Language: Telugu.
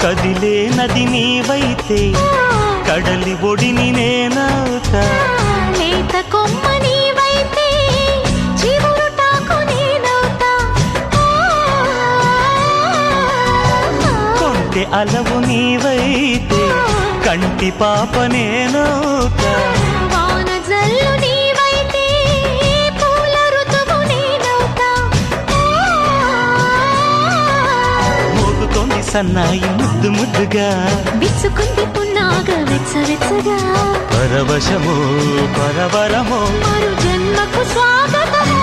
కదిలే నది నీవైతే కడలి ఒడిని నేనవుతా లేత కొమ్మ నీవైతే చివురుటాకు నేనవుతా కొంటె అలవు నీవైతే కంటి పాప నేనవుతా వాన జల్లు నీవైతే పూల ఋతువు నేనవుతా మోగుతోంది సన్నాయి ముద్దు ముద్దుగా విచ్చుకుంది పున్నాగ వెచ్చవెచ్చగా పరవశమో పరవరమో మరు జన్మకు స్వాగతము